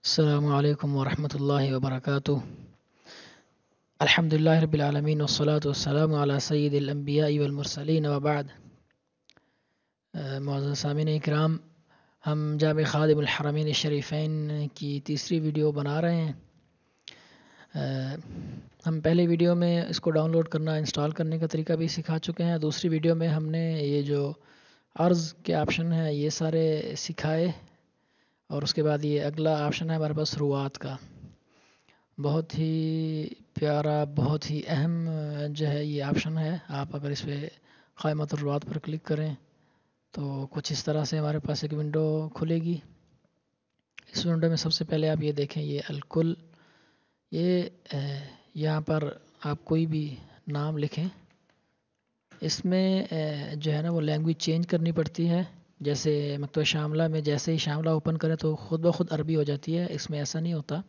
السلام علیکم ورحمۃ اللہ وبرکاتہ۔ الحمدللہ رب العالمین والصلاة والسلام علی سید الانبیاء والمرسلین وبعد۔ معزز سامعین اکرام، ہم جامع خادم الحرمین الشریفین کی تیسری ویڈیو بنا رہے ہیں۔ ہم پہلے ویڈیو میں اس کو ڈاؤن لوڈ کرنا انسٹال کرنے کا طریقہ بھی سکھا چکے ہیں۔ دوسری ویڈیو میں ہم نے یہ جو عرض کے آپشن ہیں یہ سارے سکھائے، اور اس کے بعد یہ اگلا آپشن ہے ہمارے پاس روات کا۔ بہت ہی پیارا، بہت ہی اہم جو ہے یہ آپشن ہے۔ آپ اگر اس پہ قائمۃ الروات پر کلک کریں تو کچھ اس طرح سے ہمارے پاس ایک ونڈو کھلے گی۔ اس ونڈو میں سب سے پہلے آپ یہ دیکھیں، یہ الکل، یہ یہاں پر آپ کوئی بھی نام لکھیں۔ اس میں جو ہے نا وہ لینگویج چینج کرنی پڑتی ہے۔ جیسے مکتبہ شاملہ میں جیسے ہی شاملہ اوپن کریں تو خود بخود عربی ہو جاتی ہے، اس میں ایسا نہیں ہوتا،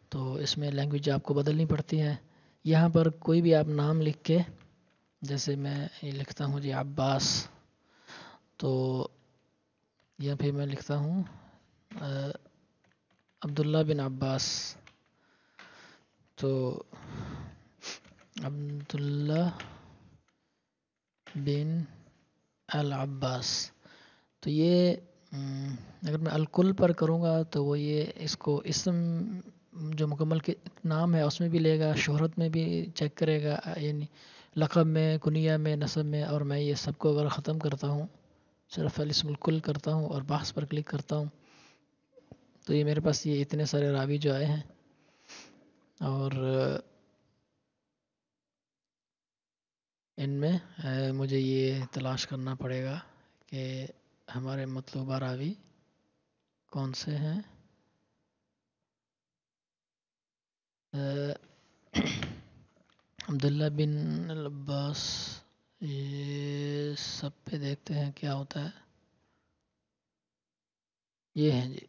تو اس میں لینگویج آپ کو بدلنی پڑتی ہے۔ یہاں پر کوئی بھی آپ نام لکھ کے، جیسے میں یہ لکھتا ہوں جی عباس، تو یا پھر میں لکھتا ہوں عبداللہ بن عباس، تو عبداللہ بن العباس، تو یہ اگر میں الکل پر کروں گا تو وہ یہ اس کو اسم جو مکمل نام ہے اس میں بھی لے گا، شہرت میں بھی چیک کرے گا، یعنی لقب میں، کنیہ میں، نسب میں، اور میں یہ سب کو اگر ختم کرتا ہوں، صرف الاسم الکل کرتا ہوں اور بحث پر کلک کرتا ہوں، تو یہ میرے پاس یہ اتنے سارے راوی جو آئے ہیں۔ اور ان میں مجھے یہ تلاش کرنا پڑے گا کہ ہمارے مطلوبہ راوی کون سے ہیں۔ عبداللہ بن العباس، یہ سب پہ دیکھتے ہیں کیا ہوتا ہے۔ یہ ہے جی،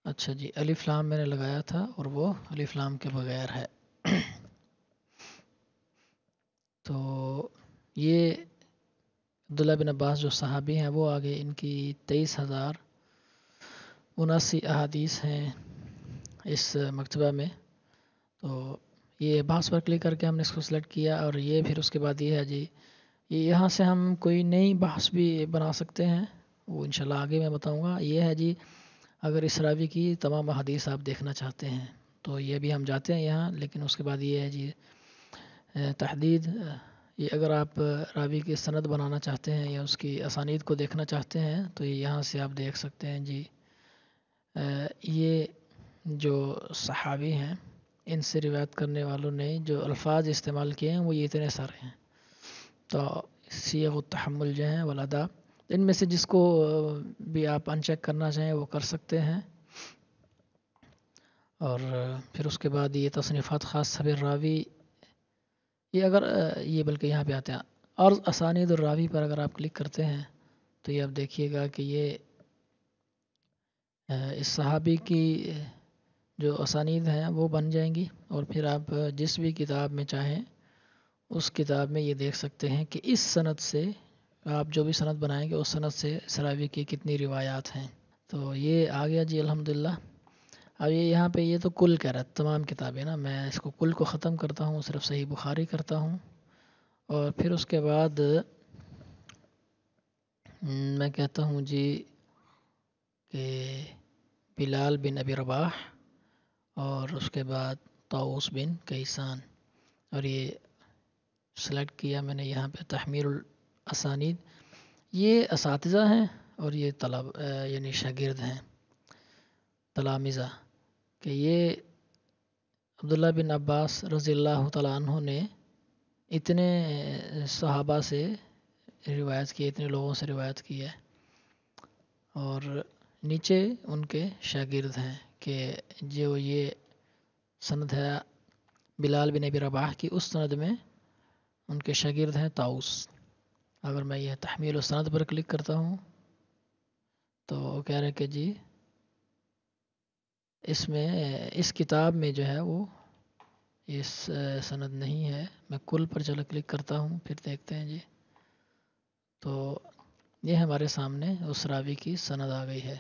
اچھا جی، الف لام میں نے لگایا تھا اور وہ الف لام کے بغیر ہے۔ تو یہ عبداللہ بن عباس جو صحابی ہیں وہ آگے، ان کی 23,079 احادیث ہیں اس مکتبہ میں۔ تو یہ بحث پر کلک کر کے ہم نے اس کو سلیکٹ کیا، اور یہ پھر اس کے بعد یہ ہے جی، یہاں سے ہم کوئی نئی بحث بھی بنا سکتے ہیں، وہ انشاءاللہ آگے میں بتاؤں گا۔ یہ ہے جی، اگر اس راوی کی تمام احادیث آپ دیکھنا چاہتے ہیں تو یہ بھی ہم جاتے ہیں یہاں، لیکن اس کے بعد یہ ہے جی تحدید، یہ اگر آپ راوی کی سند بنانا چاہتے ہیں یا اس کی اسانید کو دیکھنا چاہتے ہیں تو یہ یہاں سے آپ دیکھ سکتے ہیں جی۔ یہ جو صحابی ہیں ان سے روایت کرنے والوں نے جو الفاظ استعمال کیے ہیں وہ یہ اتنے سارے ہیں۔ تو صیغ التحمل جو ہیں والادا، ان میں سے جس کو بھی آپ ان چیک کرنا چاہیں وہ کر سکتے ہیں۔ اور پھر اس کے بعد یہ تصنیفات خاص صبر راوی، یہ اگر یہ بلکہ یہاں پہ آتے ہیں اور اسانید الراوی پر اگر آپ کلک کرتے ہیں تو یہ آپ دیکھیے گا کہ یہ اس صحابی کی جو اسانید ہیں وہ بن جائیں گی، اور پھر آپ جس بھی کتاب میں چاہیں اس کتاب میں یہ دیکھ سکتے ہیں کہ اس سند سے آپ جو بھی سند بنائیں گے اس سند سے اس راوی کی کتنی روایات ہیں۔ تو یہ آ گیا جی الحمدللہ۔ اب یہ یہاں پہ یہ تو کل کہہ رہا ہے تمام کتابیں نا، میں اس کو کل کو ختم کرتا ہوں، صرف صحیح بخاری کرتا ہوں، اور پھر اس کے بعد میں کہتا ہوں جی کہ بلال بن ابی رباح، اور اس کے بعد طاؤس بن کیسان، اور یہ سلیکٹ کیا میں نے یہاں پہ تحمیر الاسانید۔ یہ اساتذہ ہیں اور یہ یعنی شاگرد ہیں، تلامذہ، کہ یہ عبداللہ بن عباس رضی اللہ تعالیٰ عنہ نے اتنے صحابہ سے روایت کی، اتنے لوگوں سے روایت کی ہے، اور نیچے ان کے شاگرد ہیں کہ جو یہ سند ہے بلال بن ابی رباح کی، اس سند میں ان کے شاگرد ہیں طاؤس۔ اگر میں یہ تحمیل السند پر کلک کرتا ہوں تو وہ کہہ رہے کہ جی اس میں اس کتاب میں جو ہے وہ اس سند نہیں ہے۔ میں کل پر چلو کلک کرتا ہوں، پھر دیکھتے ہیں جی، تو یہ ہمارے سامنے اس راوی کی سند آ گئی ہے۔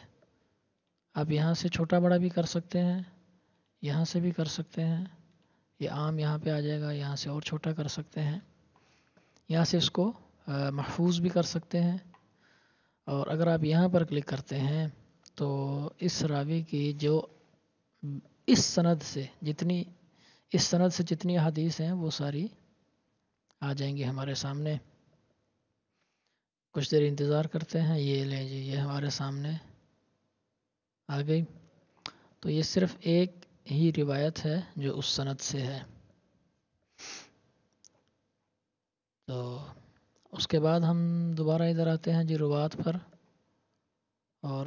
آپ یہاں سے چھوٹا بڑا بھی کر سکتے ہیں، یہاں سے بھی کر سکتے ہیں، یہ عام یہاں پہ آ جائے گا، یہاں سے اور چھوٹا کر سکتے ہیں، یہاں سے اس کو محفوظ بھی کر سکتے ہیں. اور اگر آپ یہاں پر کلک کرتے ہیں تو اس راوی کی جو اس سند سے جتنی احادیث ہیں وہ ساری آ جائیں گی ہمارے سامنے. کچھ دیر انتظار کرتے ہیں. یہ لیں جی، یہ ہمارے سامنے آ گئی. تو یہ صرف ایک ہی روایت ہے جو اس سند سے ہے. تو اس کے بعد ہم دوبارہ ادھر آتے ہیں جی روات پر، اور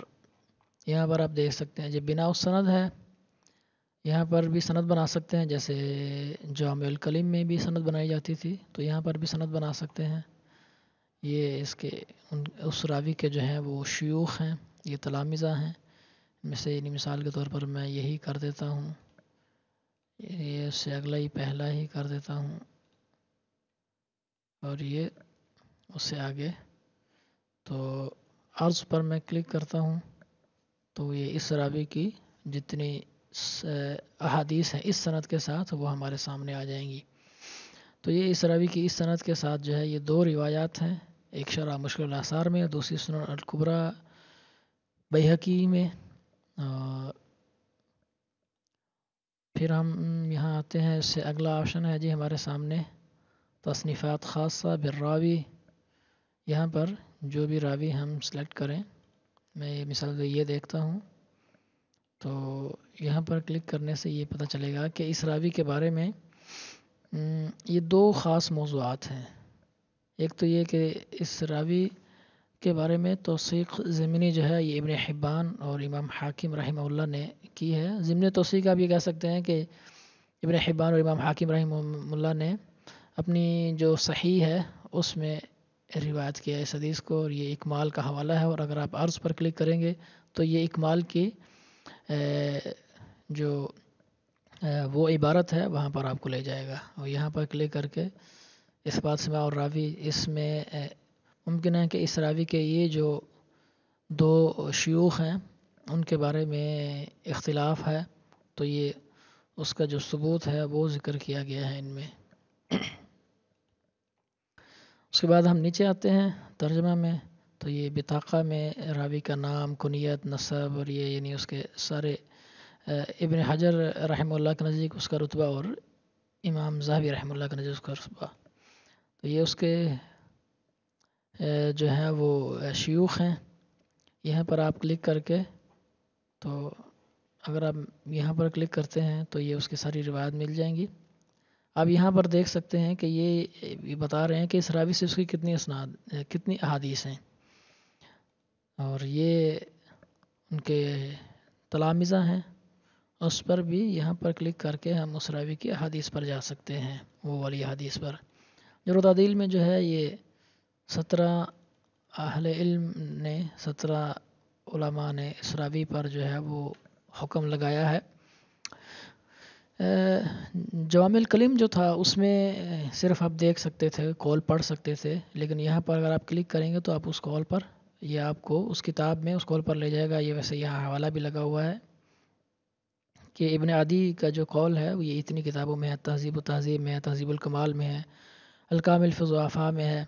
یہاں پر آپ دیکھ سکتے ہیں جی بنا اس سند ہے. یہاں پر بھی سند بنا سکتے ہیں، جیسے جامع الکلم میں بھی سند بنائی جاتی تھی، تو یہاں پر بھی سند بنا سکتے ہیں. یہ اس راوی کے جو ہیں وہ شیوخ ہیں، یہ تلامذہ ہیں. مثال کے طور پر میں یہی کر دیتا ہوں، یہ اس سے اگلا ہی پہلا ہی کر دیتا ہوں، اور یہ اس سے آگے. تو عرض پر میں کلک کرتا ہوں تو یہ اس راوی کی جتنی احادیث ہیں اس سند کے ساتھ وہ ہمارے سامنے آ جائیں گی. تو یہ اس راوی کی اس سند کے ساتھ جو ہے یہ دو روایات ہیں، ایک شرح مشکل الاثار میں اور دوسری سنن الکبریٰ بیہقی میں. پھر ہم یہاں آتے ہیں، اس سے اگلا آپشن ہے جی ہمارے سامنے تصنیفات خاصہ بالراوی. یہاں پر جو بھی راوی ہم سلیکٹ کریں، میں یہ مثال یہ دیکھتا ہوں، تو یہاں پر کلک کرنے سے یہ پتہ چلے گا کہ اس راوی کے بارے میں یہ دو خاص موضوعات ہیں. ایک تو یہ کہ اس راوی کے بارے میں توثیق ضمنی جو ہے یہ ابن حبان اور امام حاکم رحمہ اللہ نے کی ہے. ضمن توثیق آپ یہ کہہ سکتے ہیں کہ ابن حبان اور امام حاکم رحمہ اللہ نے اپنی جو صحیح ہے اس میں روایت کیا اس حدیث کو، اور یہ اکمال کا حوالہ ہے. اور اگر آپ عرض پر کلک کریں گے تو یہ اکمال کی جو وہ عبارت ہے وہاں پر آپ کو لے جائے گا. اور یہاں پر کلک کر کے اس بات سماع اور راوی، اس میں ممکن ہے کہ اس راوی کے یہ جو دو شیوخ ہیں ان کے بارے میں اختلاف ہے، تو یہ اس کا جو ثبوت ہے وہ ذکر کیا گیا ہے ان میں. اس کے بعد ہم نیچے آتے ہیں ترجمہ میں، تو یہ بطاقہ میں راوی کا نام، کنیت، نسب، اور یہ یعنی اس کے سارے ابن حجر رحمہ اللہ کے نزدیک اس کا رتبہ، اور امام ذہبی رحمہ اللہ کے نزدیک اس کا رتبہ. تو یہ اس کے جو ہیں وہ شیوخ ہیں. یہاں پر آپ کلک کر کے، تو اگر آپ یہاں پر کلک کرتے ہیں تو یہ اس کی ساری روایت مل جائیں گی. آپ یہاں پر دیکھ سکتے ہیں کہ یہ بتا رہے ہیں کہ اس راوی سے اس کی کتنی احادیث ہیں، اور یہ ان کے تلامذہ ہیں. اس پر بھی یہاں پر کلک کر کے ہم اس راوی کی احادیث پر جا سکتے ہیں، وہ والی احادیث پر. جرح و تعدیل میں جو ہے یہ 17 اہل علم نے، 17 علماء نے اس راوی پر جو ہے وہ حکم لگایا ہے. جوامع الکلم جو تھا اس میں صرف آپ دیکھ سکتے تھے، قول پڑھ سکتے تھے، لیکن یہاں پر اگر آپ کلک کریں گے تو آپ اس قول پر، یہ آپ کو اس کتاب میں اس قول پر لے جائے گا. یہ ویسے یہاں حوالہ بھی لگا ہوا ہے کہ ابن عدی کا جو قول ہے یہ اتنی کتابوں میں ہے، تہذیب و تہذیب میں ہے، تہذیب الکمال میں ہے، الکامل فی الضعفاء میں ہے،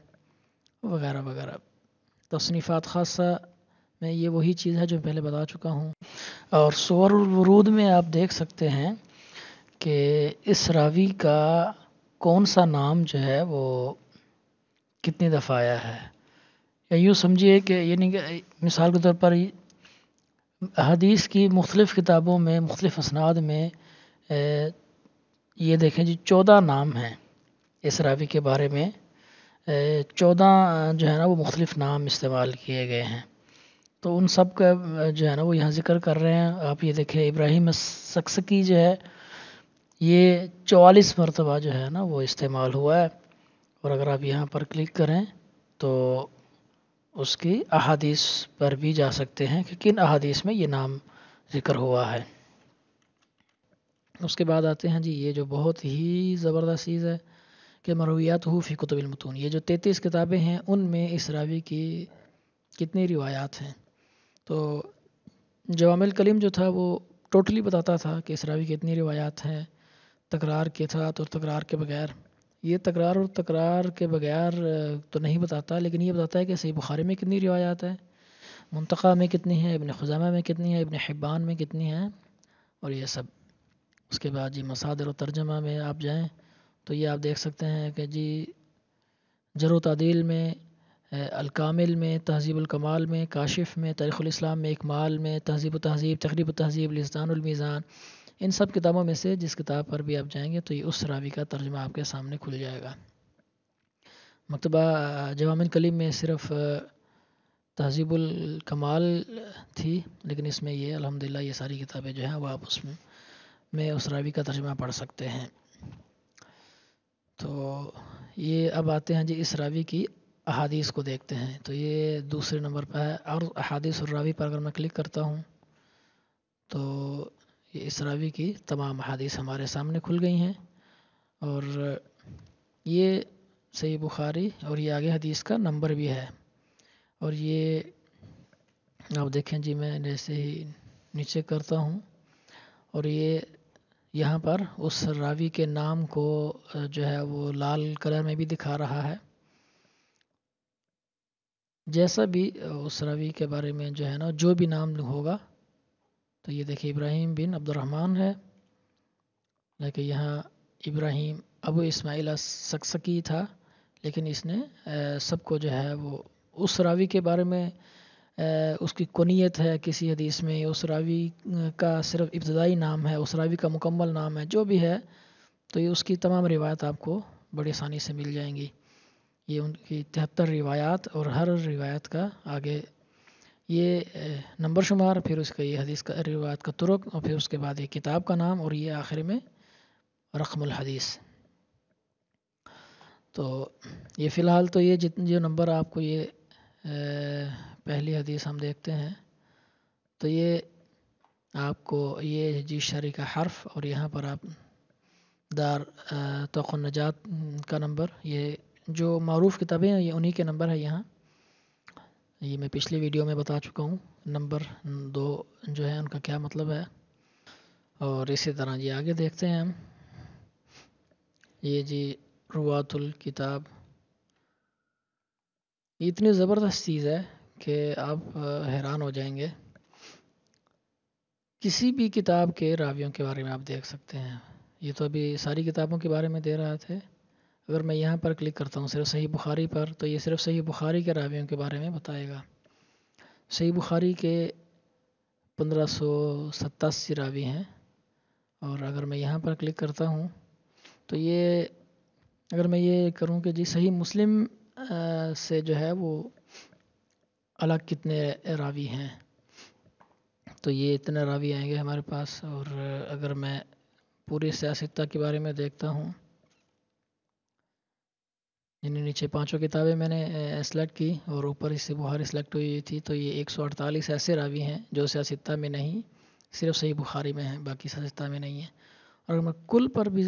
وغیرہ وغیرہ. تصنیفات خاصہ میں یہ وہی چیز ہے جو پہلے بتا چکا ہوں. اور صور الورود میں آپ دیکھ سکتے ہیں کہ اس راوی کا کون سا نام جو ہے وہ کتنی دفعہ آیا ہے. یا یوں سمجھیے کہ یعنی کہ مثال کے طور پر حدیث کی مختلف کتابوں میں، مختلف اسناد میں یہ دیکھیں جی 14 نام ہیں اس راوی کے بارے میں. 14 جو ہے نا وہ مختلف نام استعمال کیے گئے ہیں. تو ان سب کا جو ہے نا وہ یہاں ذکر کر رہے ہیں. آپ یہ دیکھیں ابراہیم السکسکی جو ہے یہ 44 مرتبہ جو ہے نا وہ استعمال ہوا ہے. اور اگر آپ یہاں پر کلک کریں تو اس کی احادیث پر بھی جا سکتے ہیں کہ کن احادیث میں یہ نام ذکر ہوا ہے. اس کے بعد آتے ہیں جی یہ جو بہت ہی زبردست چیز ہے کہ مرویات ہو فی کتب المتون. یہ جو 33 کتابیں ہیں ان میں اس راوی کی کتنی روایات ہیں. تو جوامع الکلم جو تھا وہ ٹوٹلی بتاتا تھا کہ اس راوی کی اتنی روایات ہیں تکرار کے ساتھ اور تکرار کے بغیر. یہ تکرار اور تکرار کے بغیر تو نہیں بتاتا، لیکن یہ بتاتا ہے کہ صحیح بخاری میں کتنی روایات ہیں، منتقی میں کتنی ہیں، ابن خزیمہ میں کتنی ہیں، ابن حبان میں کتنی ہیں، اور یہ سب. اس کے بعد جی مصادر و ترجمہ میں آپ جائیں تو یہ آپ دیکھ سکتے ہیں کہ جی جرح و تعدیل میں، الکامل میں، تہذیب الکمال میں، کاشف میں، تاریخ الاسلام میں، اکمال میں، تہذیب و تہذیب، تقریب و تہذیب، لسان الميزان، ان سب کتابوں میں سے جس کتاب پر بھی آپ جائیں گے تو یہ اس راوی کا ترجمہ آپ کے سامنے کھل جائے گا. مکتبہ جوامع الکلم میں صرف تہذیب الکمال تھی، لیکن اس میں یہ الحمدللہ یہ ساری کتابیں جو ہیں وہ آپ اس میں اس راوی کا ترجمہ پڑھ سکتے ہیں. تو یہ اب آتے ہیں جی اس راوی کی احادیث کو دیکھتے ہیں. تو یہ دوسرے نمبر پہ ہے، اور احادیث الراوی پر اگر میں کلک کرتا ہوں تو یہ اس راوی کی تمام احادیث ہمارے سامنے کھل گئی ہیں، اور یہ صحیح بخاری اور یہ آگے حدیث کا نمبر بھی ہے. اور یہ آپ دیکھیں جی میں جیسے ہی نیچے کرتا ہوں اور یہ یہاں پر اس راوی کے نام کو جو ہے وہ لال کلر میں بھی دکھا رہا ہے. جیسا بھی اس راوی کے بارے میں جو ہے نا جو بھی نام ہوگا، تو یہ دیکھیں ابراہیم بن عبد الرحمن ہے، لیکن یہاں ابراہیم ابو اسماعیل السکسکی تھا، لیکن اس نے سب کو جو ہے وہ اس راوی کے بارے میں اس کی کنیت ہے کسی حدیث میں، اس راوی کا صرف ابتدائی نام ہے، اس راوی کا مکمل نام ہے، جو بھی ہے تو یہ اس کی تمام روایت آپ کو بڑی آسانی سے مل جائیں گی. یہ ان کی 73 روایات، اور ہر روایت کا آگے یہ نمبر شمار، پھر اس کا یہ حدیث کا روایت کا طرق، اور پھر اس کے بعد یہ کتاب کا نام، اور یہ آخر میں رقم الحدیث. تو یہ فی الحال تو یہ جو نمبر آپ کو یہ پہلی حدیث ہم دیکھتے ہیں تو یہ آپ کو یہ جی شرح کا حرف، اور یہاں پر آپ دار توق النجات کا نمبر، یہ جو معروف کتابیں ہیں یہ انہی کے نمبر ہے. یہاں یہ میں پچھلی ویڈیو میں بتا چکا ہوں نمبر 2 جو ہے ان کا کیا مطلب ہے. اور اسی طرح جی آگے دیکھتے ہیں ہم، یہ جی روات الکتاب، یہ اتنی زبردست چیز ہے کہ آپ حیران ہو جائیں گے. کسی بھی کتاب کے راویوں کے بارے میں آپ دیکھ سکتے ہیں. یہ تو ابھی ساری کتابوں کے بارے میں دے رہا تھے. اگر میں یہاں پر کلک کرتا ہوں صرف صحیح بخاری پر، تو یہ صرف صحیح بخاری کے راویوں کے بارے میں بتائے گا. صحیح بخاری کے 1587 راوی ہیں، اور اگر میں یہاں پر کلک کرتا ہوں تو یہ اگر میں یہ کروں کہ جی صحیح مسلم سے جو ہے وہ الگ کتنے راوی ہیں، تو یہ اتنے راوی آئیں گے ہمارے پاس. اور اگر میں پوری سیاستہ کے بارے میں دیکھتا ہوں، یعنی نیچے 5 کتابیں میں نے سلیکٹ کی اور اوپر اس سے بخاری سلیکٹ ہوئی تھی، تو یہ 148 ایسے راوی ہیں جو سیاستہ میں نہیں، صرف صحیح بخاری میں ہیں، باقی سیاستہ میں نہیں ہیں. اور اگر میں کل پر بھی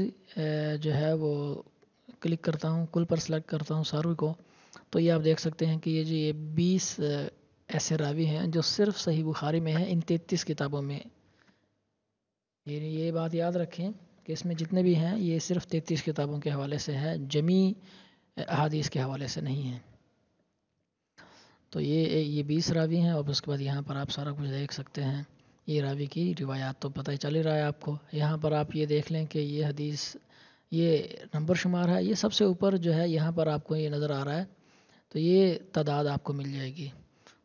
جو ہے وہ کلک کرتا ہوں، کل پر سلیکٹ کرتا ہوں ساروں کو، تو یہ آپ دیکھ سکتے ہیں کہ یہ جو یہ 20 ایسے راوی ہیں جو صرف صحیح بخاری میں ہیں ان 33 کتابوں میں. یہ بات یاد رکھیں کہ اس میں جتنے بھی ہیں یہ صرف 33 کتابوں کے حوالے سے ہے، جمی احادیث کے حوالے سے نہیں ہیں. تو یہ 20 راوی ہیں، اور اس کے بعد یہاں پر آپ سارا کچھ دیکھ سکتے ہیں. یہ راوی کی روایات تو پتہ ہی چل ہی رہا ہے آپ کو. یہاں پر آپ یہ دیکھ لیں کہ یہ حدیث یہ نمبر شمار ہے، یہ سب سے اوپر جو ہے یہاں پر آپ کو یہ نظر آ رہا ہے، تو یہ تعداد آپ کو مل جائے گی.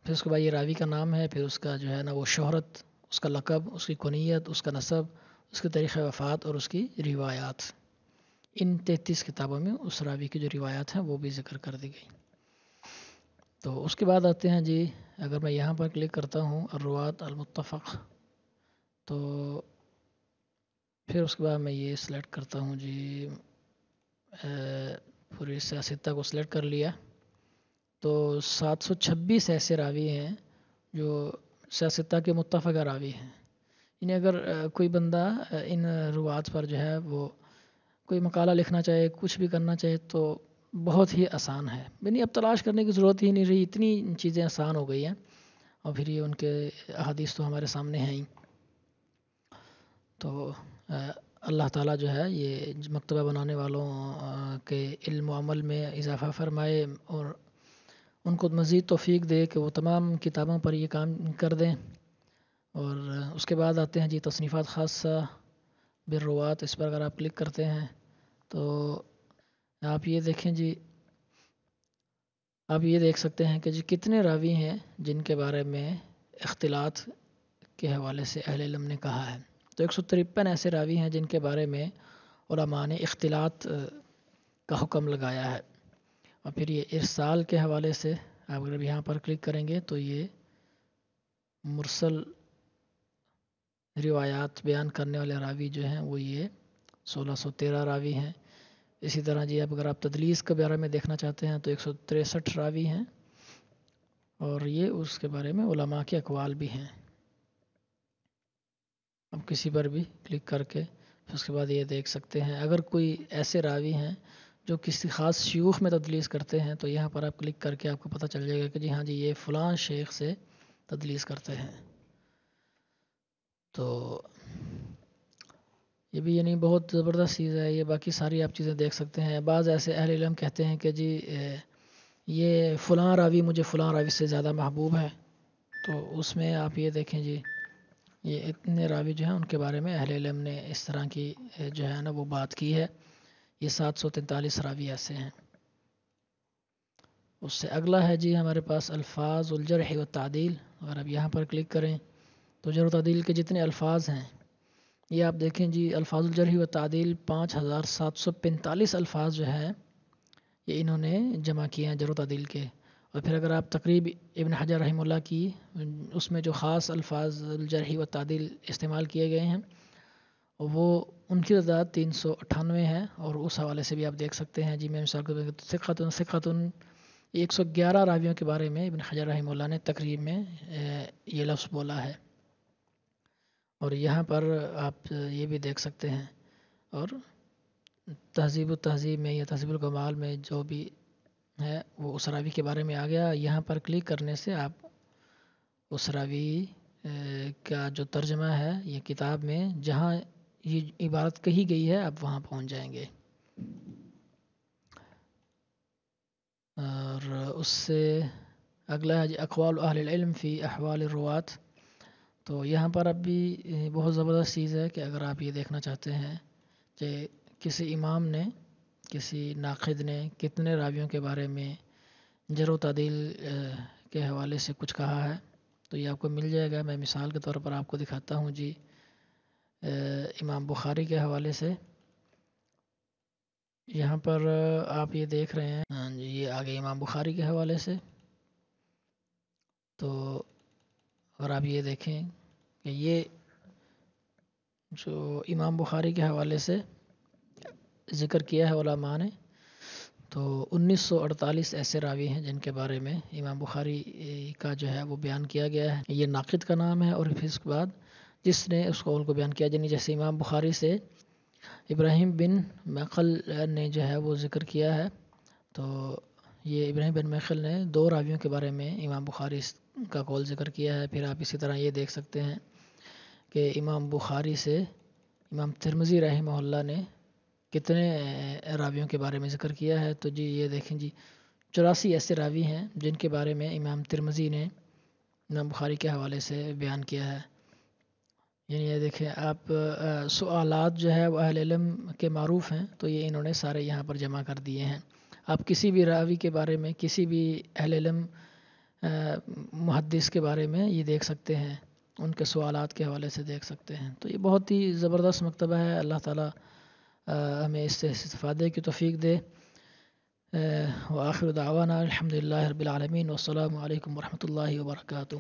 پھر اس کے بعد یہ راوی کا نام ہے، پھر اس کا جو ہے نا وہ شہرت، اس کا لقب، اس کی کنیت، اس کا نسب، اس کے تاریخ وفات، اور اس کی روایات. ان 33 کتابوں میں اس راوی کی جو روایات ہیں وہ بھی ذکر کر دی گئی. تو اس کے بعد آتے ہیں جی، اگر میں یہاں پر کلک کرتا ہوں الروات المتفق، تو پھر اس کے بعد میں یہ سلیکٹ کرتا ہوں جی پوری سیاستہ کو سلیکٹ کر لیا، تو 726 ایسے راوی ہیں جو سیاستہ کے متفقہ راوی ہیں. یعنی اگر کوئی بندہ ان روات پر جو ہے وہ کوئی مقالہ لکھنا چاہے، کچھ بھی کرنا چاہے، تو بہت ہی آسان ہے. یعنی اب تلاش کرنے کی ضرورت ہی نہیں رہی، اتنی چیزیں آسان ہو گئی ہیں. اور پھر یہ ان کے احادیث تو ہمارے سامنے ہیں ہی. تو اللہ تعالیٰ جو ہے یہ مکتبہ بنانے والوں کے علم و عمل میں اضافہ فرمائے اور ان کو مزید توفیق دے کہ وہ تمام کتابوں پر یہ کام کر دیں. اور اس کے بعد آتے ہیں جی تصنیفات خاصہ بالروات. اس پر اگر آپ کلک کرتے ہیں تو آپ یہ دیکھیں جی، آپ یہ دیکھ سکتے ہیں کہ جی کتنے راوی ہیں جن کے بارے میں اختلاط کے حوالے سے اہل علم نے کہا ہے. تو 153 ایسے راوی ہیں جن کے بارے میں علماء نے اختلاط کا حکم لگایا ہے. اور پھر یہ ارسال کے حوالے سے آپ اگر یہاں پر کلک کریں گے تو یہ مرسل روایات بیان کرنے والے راوی جو ہیں وہ یہ 1613 راوی ہیں. اسی طرح جی اگر آپ تدلیس کے بارے میں دیکھنا چاہتے ہیں تو 163 راوی ہیں اور یہ اس کے بارے میں علماء کے اقوال بھی ہیں. اب کسی پر بھی کلک کر کے پھر اس کے بعد یہ دیکھ سکتے ہیں اگر کوئی ایسے راوی ہیں جو کسی خاص شیوخ میں تدلیس کرتے ہیں تو یہاں پر آپ کلک کر کے آپ کو پتہ چل جائے گا کہ جی ہاں جی یہ فلاں شیخ سے تدلیس کرتے ہیں. تو یہ بھی یعنی بہت زبردست چیز ہے یہ. باقی ساری آپ چیزیں دیکھ سکتے ہیں. بعض ایسے اہل علم کہتے ہیں کہ جی یہ فلاں راوی مجھے فلاں راوی سے زیادہ محبوب ہے. تو اس میں آپ یہ دیکھیں جی یہ اتنے راوی جو ہیں ان کے بارے میں اہل علم نے اس طرح کی جو ہے نا وہ بات کی ہے. یہ 743 راوی ایسے ہیں. اس سے اگلا ہے جی ہمارے پاس الفاظ الجرح و تعدیل. اگر آپ یہاں پر کلک کریں تو جرح و تعدیل کے جتنے الفاظ ہیں یہ آپ دیکھیں جی الفاظ الجرح و تعدیل 5745 الفاظ جو ہیں یہ انہوں نے جمع کیے ہیں جرح و تعدیل کے. اور پھر اگر آپ تقریب ابن حجر رحمہ اللہ کی اس میں جو خاص الفاظ الجرح و تعدیل استعمال کیے گئے ہیں وہ ان کی تعداد 398 ہے. اور اس حوالے سے بھی آپ دیکھ سکتے ہیں جی میں مثال کے طور پر ثقۃ 111 راویوں کے بارے میں ابن حجر رحمہ اللہ نے تقریب میں یہ لفظ بولا ہے. اور یہاں پر آپ یہ بھی دیکھ سکتے ہیں. اور تہذیب و تہذیب میں یا تہذیب الکمال میں جو بھی ہے وہ اس راوی کے بارے میں آ گیا. یہاں پر کلک کرنے سے آپ اس راوی کا جو ترجمہ ہے یہ کتاب میں جہاں یہ عبارت کہی گئی ہے آپ وہاں پہنچ جائیں گے. اور اس سے اگلا ہے اقوال اہل العلم فی احوال الروات. تو یہاں پر اب بھی بہت زبردست چیز ہے کہ اگر آپ یہ دیکھنا چاہتے ہیں کہ کسی امام نے کسی ناقد نے کتنے راویوں کے بارے میں جرح و تعدیل کے حوالے سے کچھ کہا ہے تو یہ آپ کو مل جائے گا. میں مثال کے طور پر آپ کو دکھاتا ہوں جی امام بخاری کے حوالے سے. یہاں پر آپ یہ دیکھ رہے ہیں ہاں جی یہ آگے امام بخاری کے حوالے سے. تو اگر آپ یہ دیکھیں کہ یہ جو امام بخاری کے حوالے سے ذکر کیا ہے علماء نے تو 1948 ایسے راوی ہیں جن کے بارے میں امام بخاری کا جو ہے وہ بیان کیا گیا ہے. یہ ناقد کا نام ہے. اور پھر اس کے بعد جس نے اس قول کو بیان کیا جیسے امام بخاری سے ابراہیم بن مقل نے جو ہے وہ ذکر کیا ہے. تو یہ ابراہیم بن مقل نے 2 راویوں کے بارے میں امام بخاری کا قول ذکر کیا ہے. پھر آپ اسی طرح یہ دیکھ سکتے ہیں کہ امام بخاری سے امام ترمذی رحمہ اللہ نے کتنے راویوں کے بارے میں ذکر کیا ہے. تو جی یہ دیکھیں جی 84 ایسے راوی ہیں جن کے بارے میں امام ترمذی نے امام بخاری کے حوالے سے بیان کیا ہے. یعنی یہ دیکھیں آپ سوالات جو ہے وہ اہل علم کے معروف ہیں تو یہ انہوں نے سارے یہاں پر جمع کر دیے ہیں. آپ کسی بھی راوی کے بارے میں کسی بھی اہل علم محدث کے بارے میں یہ دیکھ سکتے ہیں ان کے سوالات کے حوالے سے دیکھ سکتے ہیں. تو یہ بہت ہی زبردست مکتبہ ہے. اللہ تعالیٰ ہمیں اس سے استفادے کی توفیق دے. وآخر دعوانا الحمد للہ رب العالمین والسلام علیکم ورحمۃ اللہ وبرکاتہ.